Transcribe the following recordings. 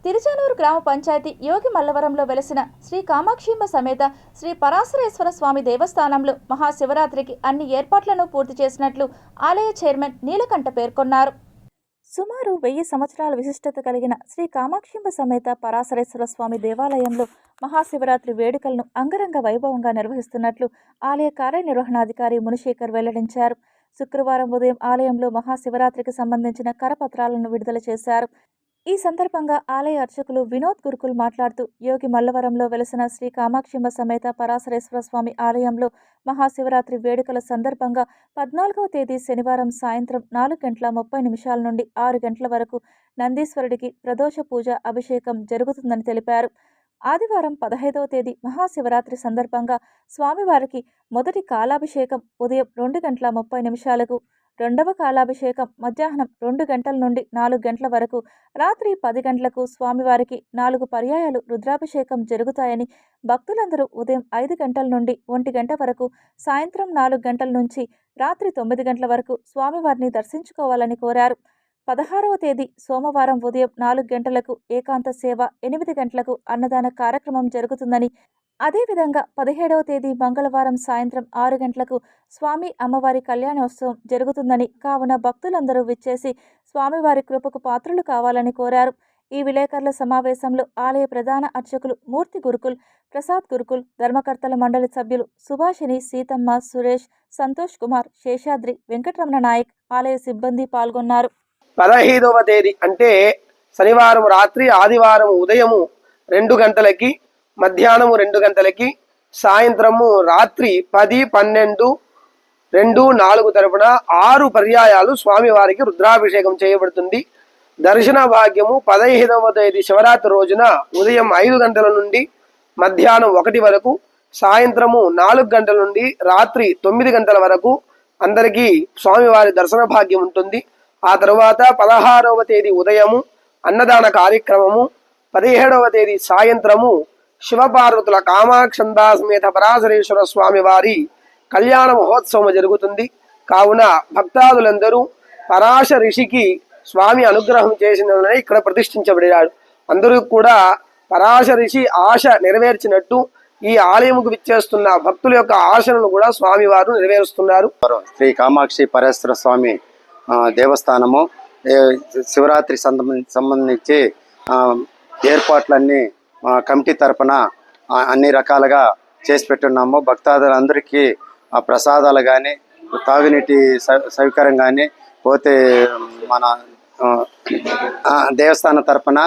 తిరుచానూరు గ్రామ పంచాయతీ యోగి మల్లవరంలో వెలసిన శ్రీ కామాక్షింబ సమేత శ్రీ పరాశరేశ్వర స్వామి దేవస్థానంలో మహాశివరాత్రికి అన్ని ఏర్పాట్లను పూర్తి చేసినట్లు ఆలయ చైర్మన్ నీలకంఠ పేర్కొన్నారు. సుమారు 1000 సంవత్సరాల విశిష్టత కలిగిన శ్రీ కామాక్షింబ సమేత పరాశరేశ్వర స్వామి దేవాలయంలో మహాశివరాత్రి వేడుకలను అంగరంగ వైభవంగా నిర్వహిస్తున్నట్లు ఆలయ కార్యనిర్వహణాధికారి మునిశేఖర్ వెల్లడించారు. శుక్రవారం ఉదయం ఆలయంలో మహాశివరాత్రికి సంబంధించిన కరపత్రాలను విడుదల చేశారు. ఈ సందర్భంగా ఆలయ అర్చకులు వినోద్ గురుకుల్ మాట్లాడుతూ యోగి మల్లవరంలో వెలసిన శ్రీ కామాక్షింబ సమేత పరాశరేశ్వర స్వామి ఆలయంలో మహాశివరాత్రి వేడుకల సందర్భంగా 14వ తేదీ శనివారం సాయంత్రం 4:30 నుండి 6 గంటల వరకు నందీశ్వరుడికి ప్రదోష పూజ అభిషేకం జరుగుతుందని తెలిపారు. ఆదివారం 15వ తేదీ మహాశివరాత్రి సందర్భంగా స్వామివారికి మొదటి కాలాభిషేకం ఉదయం 2:30 రెండవ కాలాభిషేకం మధ్యాహ్నం 2 గంటల నుండి 4 గంటల వరకు, రాత్రి 10 గంటలకు స్వామివారికి 4 పర్యాయాలు రుద్రాభిషేకం జరుగుతాయని, భక్తులందరూ ఉదయం 5 గంటల నుండి 1 గంట వరకు, సాయంత్రం 4 గంటల నుంచి రాత్రి 9 గంటల వరకు స్వామివారిని దర్శించుకోవాలని కోరారు. 16వ తేదీ సోమవారం ఉదయం 4 గంటలకు ఏకాంత సేవ, 8 గంటలకు అన్నదాన కార్యక్రమం జరుగుతుందని, అదేవిధంగా 17వ తేదీ మంగళవారం సాయంత్రం 6 గంటలకు స్వామి అమ్మవారి కళ్యాణోత్సవం జరుగుతుందని, కావున భక్తులందరూ విచ్చేసి స్వామివారి కృపకు పాత్రులు కావాలని కోరారు. ఈ విలేకరుల సమావేశంలో ఆలయ ప్రధాన అర్చకులు మూర్తి గురుకుల్, ప్రసాద్ గురుకుల్, ధర్మకర్తల మండలి సభ్యులు సుభాషిణి, సీతమ్మ, సురేష్, సంతోష్ కుమార్, శేషాద్రి, వెంకటరమణ నాయక్, ఆలయ సిబ్బంది పాల్గొన్నారు. 15వ తేదీ అంటే శనివారం రాత్రి, ఆదివారం ఉదయము 2 గంటలకి, మధ్యాహ్నము 2 గంటలకి, సాయంత్రము రాత్రి 10, 12, 2, 4 తరపున 6 పర్యాయాలు స్వామివారికి రుద్రాభిషేకం చేయబడుతుంది. దర్శన భాగ్యము 15వ తేదీ శివరాత్రి రోజున ఉదయం 5 గంటల నుండి మధ్యాహ్నం 1 వరకు, సాయంత్రము 4 గంటల నుండి రాత్రి 9 గంటల వరకు అందరికీ స్వామివారి దర్శన భాగ్యం ఉంటుంది. ఆ తరువాత 16వ తేదీ ఉదయము అన్నదాన కార్యక్రమము, 17వ తేదీ సాయంత్రము శివపార్వతుల కామాక్షంబా సమేత పరాశరేశ్వర స్వామి వారి కళ్యాణ మహోత్సవం జరుగుతుంది. కావున భక్తాదులందరూ పరాశ ఋషికి స్వామి అనుగ్రహం చేసిన ఇక్కడ ప్రతిష్ఠించబడినాడు. అందరూ కూడా పరాశ ఋషి ఆశ నెరవేర్చినట్టు ఈ ఆలయముకు విచ్చేస్తున్న భక్తుల యొక్క ఆశలను కూడా స్వామి వారు నెరవేరుస్తున్నారు. శ్రీ కామాక్షి పరమేశ్వర స్వామి దేవస్థానము శివరాత్రి సంబంధించి ఏర్పాట్లన్నీ కమిటీ తరపున అన్ని రకాలుగా చేసి పెట్టున్నాము. భక్తాదులందరికీ ప్రసాదాలు కానీ, తాగునీటి సౌకర్యం కానీ, పోతే మన దేవస్థానం తరపున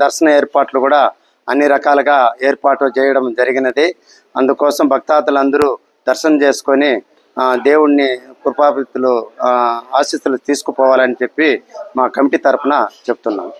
దర్శన ఏర్పాట్లు కూడా అన్ని రకాలుగా ఏర్పాటు చేయడం జరిగినది. అందుకోసం భక్తాదులందరూ దర్శనం చేసుకొని దేవుణ్ణి కృపాభిత్తులు ఆశీస్సులు తీసుకుపోవాలని చెప్పి మా కమిటీ తరపున చెప్తున్నాం.